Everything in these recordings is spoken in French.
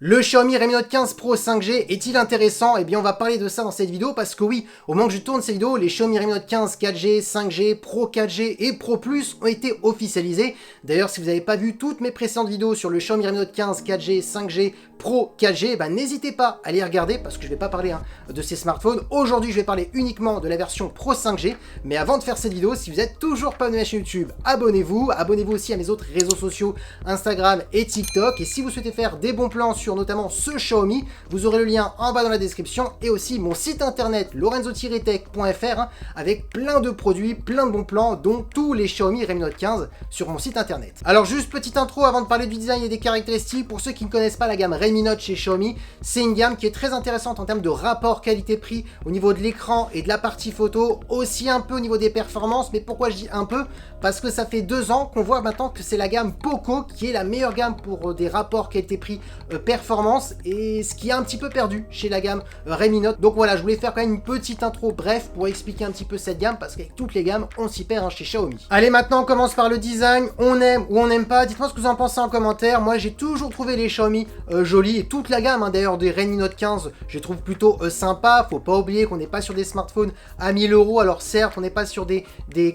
Le Xiaomi Redmi Note 15 Pro 5G est-il intéressant? Eh bien on va parler de ça dans cette vidéo parce que oui, au moment que je tourne cette vidéo, les Xiaomi Redmi Note 15 4G, 5G, Pro 4G et Pro Plus ont été officialisés. D'ailleurs si vous n'avez pas vu toutes mes précédentes vidéos sur le Xiaomi Redmi Note 15 4G, 5G, Pro 4G, n'hésitez pas à les regarder parce que je ne vais pas parler de ces smartphones. Aujourd'hui je vais parler uniquement de la version Pro 5G, mais avant de faire cette vidéo, si vous n'êtes toujours pas abonné à ma chaîne YouTube, abonnez-vous aussi à mes autres réseaux sociaux, Instagram et TikTok, et si vous souhaitez faire des bons plans sur notamment ce Xiaomi, vous aurez le lien en bas dans la description et aussi mon site internet lorenzo-tech.fr avec plein de produits, plein de bons plans, dont tous les Xiaomi Redmi Note 15 sur mon site internet. Alors juste petite intro avant de parler du design et des caractéristiques, pour ceux qui ne connaissent pas la gamme Redmi Note chez Xiaomi, c'est une gamme qui est très intéressante en termes de rapport qualité-prix au niveau de l'écran et de la partie photo, aussi un peu au niveau des performances, mais pourquoi je dis un peu? Parce que ça fait 2 ans qu'on voit maintenant que c'est la gamme Poco qui est la meilleure gamme pour des rapports qualité-prix performance, et ce qui est un petit peu perdu chez la gamme Redmi Note. Donc voilà, je voulais faire quand même une petite intro bref pour expliquer un petit peu cette gamme, parce qu'avec toutes les gammes, on s'y perd chez Xiaomi. Allez, maintenant on commence par le design. On aime ou on n'aime pas, dites-moi ce que vous en pensez en commentaire. Moi j'ai toujours trouvé les Xiaomi jolis, et toute la gamme d'ailleurs des Redmi Note 15, je les trouve plutôt sympa. Faut pas oublier qu'on n'est pas sur des smartphones à 1000 €. Alors certes, on n'est pas sur des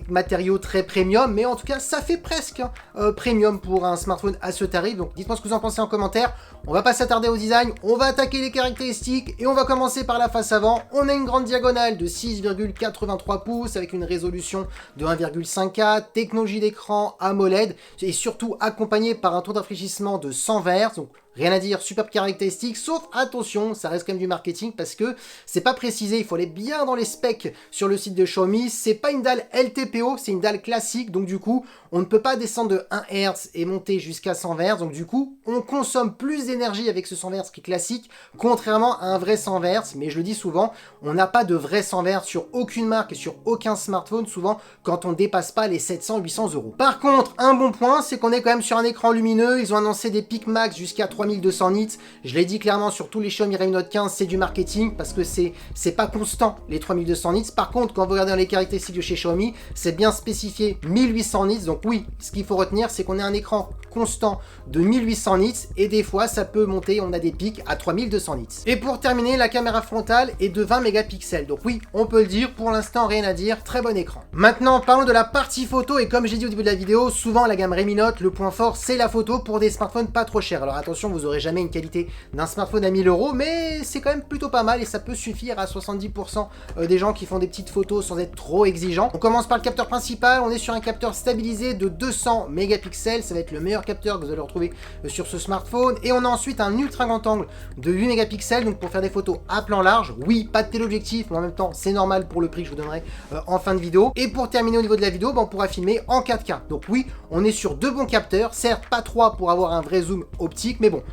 matériaux très premium, mais en tout cas ça fait presque premium pour un smartphone à ce tarif. Donc dites-moi ce que vous en pensez en commentaire. On va pas s'attarder au design, on va attaquer les caractéristiques et on va commencer par la face avant. On a une grande diagonale de 6,83 pouces avec une résolution de 1,5K, technologie d'écran AMOLED et surtout accompagné par un taux de rafraîchissement de 100 Hz. Donc rien à dire, superbe caractéristique, sauf attention, ça reste quand même du marketing parce que c'est pas précisé, il faut aller bien dans les specs sur le site de Xiaomi. C'est pas une dalle LTPO, c'est une dalle classique, donc du coup, on ne peut pas descendre de 1 Hz et monter jusqu'à 100 Hz, donc du coup, on consomme plus d'énergie avec ce 100 Hz qui est classique, contrairement à un vrai 100 Hz, mais je le dis souvent, on n'a pas de vrai 100 Hz sur aucune marque et sur aucun smartphone, souvent quand on dépasse pas les 700-800 €. Par contre, un bon point, c'est qu'on est quand même sur un écran lumineux. Ils ont annoncé des pics max jusqu'à 3200 nits. Je l'ai dit clairement sur tous les Xiaomi Redmi Note 15, c'est du marketing parce que c'est pas constant les 3200 nits. Par contre, quand vous regardez dans les caractéristiques de chez Xiaomi, c'est bien spécifié 1800 nits. Donc oui, ce qu'il faut retenir, c'est qu'on a un écran constant de 1800 nits et des fois ça peut monter, on a des pics à 3200 nits. Et pour terminer, la caméra frontale est de 20 mégapixels. Donc oui, on peut le dire, pour l'instant rien à dire, très bon écran. Maintenant, parlons de la partie photo, et comme j'ai dit au début de la vidéo, souvent la gamme Redmi Note, le point fort c'est la photo pour des smartphones pas trop chers. Alors attention, vous aurez jamais une qualité d'un smartphone à 1000 €, mais c'est quand même plutôt pas mal et ça peut suffire à 70% des gens qui font des petites photos sans être trop exigeants. On commence par le capteur principal, on est sur un capteur stabilisé de 200 mégapixels, ça va être le meilleur capteur que vous allez retrouver sur ce smartphone. Et on a ensuite un ultra grand angle de 8 mégapixels, donc pour faire des photos à plan large. Oui, pas de téléobjectif, mais en même temps c'est normal pour le prix que je vous donnerai en fin de vidéo. Et pour terminer au niveau de la vidéo, on pourra filmer en 4K. Donc oui, on est sur 2 bons capteurs, certes pas 3 pour avoir un vrai zoom optique, mais bon,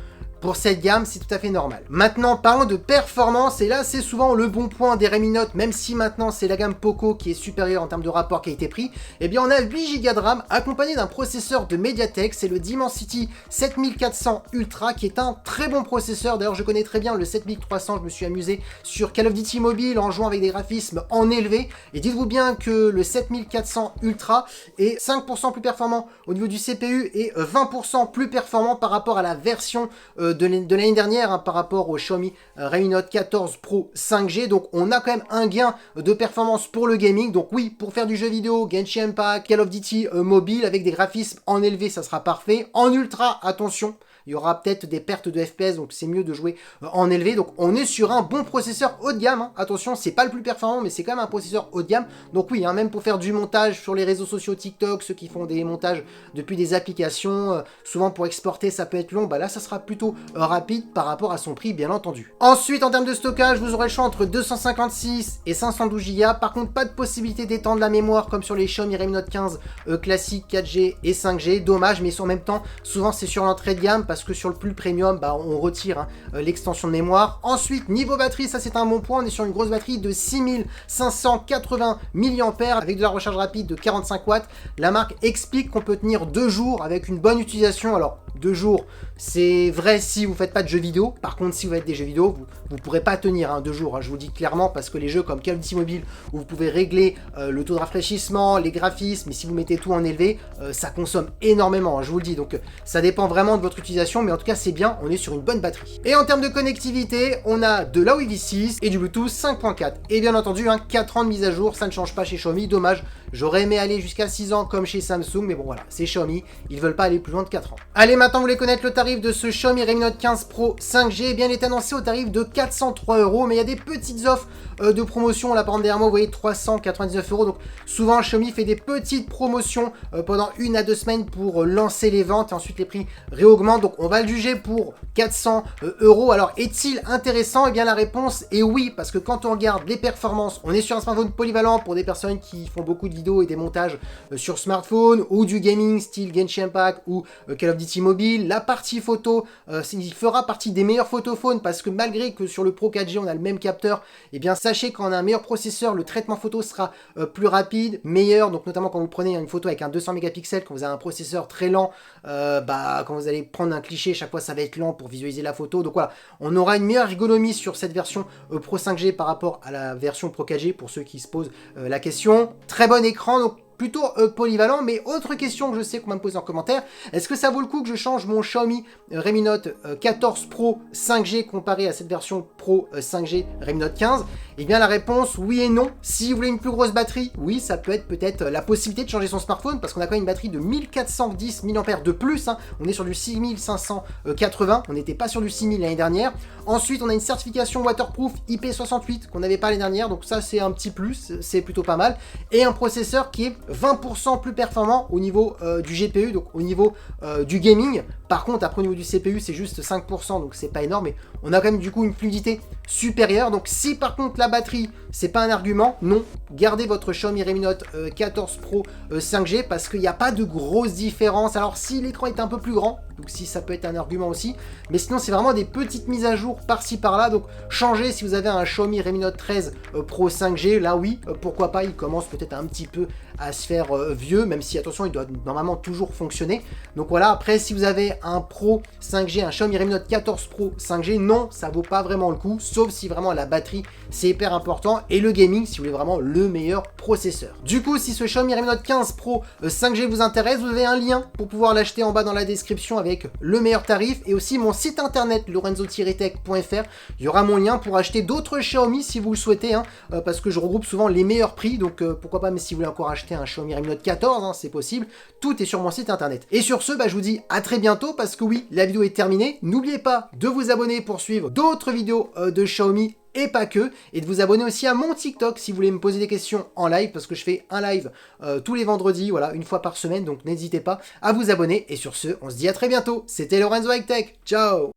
pour cette gamme, c'est tout à fait normal. Maintenant, parlons de performance, et là, c'est souvent le bon point des Redmi Note, même si maintenant, c'est la gamme Poco qui est supérieure en termes de rapport qualité-prix. Eh bien, on a 8 Go de RAM, accompagné d'un processeur de MediaTek, c'est le Dimensity 7400 Ultra, qui est un très bon processeur. D'ailleurs, je connais très bien le 7300, je me suis amusé sur Call of Duty Mobile en jouant avec des graphismes en élevé, et dites-vous bien que le 7400 Ultra est 5% plus performant au niveau du CPU, et 20% plus performant par rapport à la version de l'année dernière par rapport au Xiaomi Redmi Note 14 Pro 5G. Donc on a quand même un gain de performance pour le gaming. Donc oui, pour faire du jeu vidéo, Genshin Impact, Call of Duty mobile avec des graphismes en élevé, ça sera parfait. En ultra, attention, il y aura peut-être des pertes de FPS, donc c'est mieux de jouer en élevé. Donc on est sur un bon processeur haut de gamme, Attention, c'est pas le plus performant, mais c'est quand même un processeur haut de gamme. Donc oui, même pour faire du montage sur les réseaux sociaux TikTok, ceux qui font des montages depuis des applications, souvent pour exporter ça peut être long, là ça sera plutôt rapide par rapport à son prix, bien entendu. Ensuite, en termes de stockage, vous aurez le choix entre 256 et 512 Go. Par contre, pas de possibilité d'étendre la mémoire comme sur les Xiaomi Redmi Note 15 classiques 4G et 5G. Dommage, mais en même temps, souvent c'est sur l'entrée de gamme, parce que sur le plus premium, on retire l'extension de mémoire. Ensuite, niveau batterie, ça c'est un bon point, on est sur une grosse batterie de 6580 mAh avec de la recharge rapide de 45 watts. La marque explique qu'on peut tenir 2 jours avec une bonne utilisation. Alors 2 jours, c'est vrai si vous faites pas de jeux vidéo. Par contre, si vous faites des jeux vidéo, vous pourrez pas tenir 2 jours, je vous le dis clairement, parce que les jeux comme Call of Duty Mobile, où vous pouvez régler le taux de rafraîchissement, les graphismes, et si vous mettez tout en élevé, ça consomme énormément, je vous le dis. Donc ça dépend vraiment de votre utilisation utilisation, mais en tout cas c'est bien, on est sur une bonne batterie. Et en termes de connectivité, on a de la Wi-Fi 6 et du Bluetooth 5.4. Et bien entendu, 4 ans de mise à jour, ça ne change pas chez Xiaomi, dommage. J'aurais aimé aller jusqu'à 6 ans comme chez Samsung, mais bon voilà, c'est Xiaomi, ils veulent pas aller plus loin de 4 ans. Allez, maintenant vous voulez connaître le tarif de ce Xiaomi Redmi Note 15 Pro 5G, eh bien il est annoncé au tarif de 403 €, mais il y a des petites offres de promotion. Là par exemple derrière moi, vous voyez 399 €, donc souvent Xiaomi fait des petites promotions pendant 1 à 2 semaines pour lancer les ventes, et ensuite les prix réaugmentent, donc on va le juger pour 400 €. Alors est-il intéressant? Eh bien la réponse est oui, parce que quand on regarde les performances, on est sur un smartphone polyvalent pour des personnes qui font beaucoup de vidéos et des montages sur smartphone, ou du gaming style Genshin Impact ou Call of Duty Mobile. La partie photo, il fera partie des meilleurs photophones, parce que malgré que sur le Pro 4G on a le même capteur, et bien sachez qu'on a un meilleur processeur, le traitement photo sera plus rapide, meilleur, donc notamment quand vous prenez une photo avec un 200 mégapixels, quand vous avez un processeur très lent, quand vous allez prendre un cliché, chaque fois ça va être lent pour visualiser la photo. Donc voilà, on aura une meilleure ergonomie sur cette version Pro 5G par rapport à la version Pro 4G, pour ceux qui se posent la question. Très bon écran, donc plutôt polyvalent. Mais autre question que je sais qu'on va me poser en commentaire, est-ce que ça vaut le coup que je change mon Xiaomi Redmi Note 14 Pro 5G comparé à cette version Pro 5G Redmi Note 15? Eh bien la réponse, oui et non. Si vous voulez une plus grosse batterie, oui, ça peut être peut-être la possibilité de changer son smartphone, parce qu'on a quand même une batterie de 1410 mAh de plus, on est sur du 6580, on n'était pas sur du 6000 l'année dernière. Ensuite, on a une certification waterproof IP68 qu'on n'avait pas l'année dernière, donc ça c'est un petit plus, c'est plutôt pas mal. Et un processeur qui est 20% plus performant au niveau du GPU, donc au niveau du gaming. Par contre, après au niveau du CPU, c'est juste 5%, donc c'est pas énorme, mais on a quand même du coup une fluidité supérieure. Donc si par contre la batterie, c'est pas un argument, non, gardez votre Xiaomi Redmi Note 14 Pro 5G, parce qu'il n'y a pas de grosse différence. Alors si l'écran est un peu plus grand, donc si ça peut être un argument aussi, mais sinon c'est vraiment des petites mises à jour par-ci par-là. Donc changez si vous avez un Xiaomi Redmi Note 13 Pro 5G, là oui, pourquoi pas, il commence peut-être un petit peu à se faire vieux, même si attention, il doit normalement toujours fonctionner. Donc voilà, après si vous avez un Pro 5G, un Xiaomi Redmi Note 14 Pro 5G, non, ça vaut pas vraiment le coup, sauf si vraiment la batterie c'est hyper important, et le gaming si vous voulez vraiment le meilleur processeur. Du coup, si ce Xiaomi Redmi Note 15 Pro 5G vous intéresse, vous avez un lien pour pouvoir l'acheter en bas dans la description avec le meilleur tarif, et aussi mon site internet lorenzo-tech.fr. Il y aura mon lien pour acheter d'autres Xiaomi si vous le souhaitez, parce que je regroupe souvent les meilleurs prix, donc pourquoi pas, mais si vous voulez encore acheter un Xiaomi Redmi Note 14, c'est possible, tout est sur mon site internet. Et sur ce, je vous dis à très bientôt, parce que oui, la vidéo est terminée. N'oubliez pas de vous abonner pour suivre d'autres vidéos de Xiaomi, et pas que, et de vous abonner aussi à mon TikTok si vous voulez me poser des questions en live, parce que je fais un live tous les vendredis, voilà, une fois par semaine, donc n'hésitez pas à vous abonner. Et sur ce, on se dit à très bientôt. C'était Lorenzo High Tech, ciao.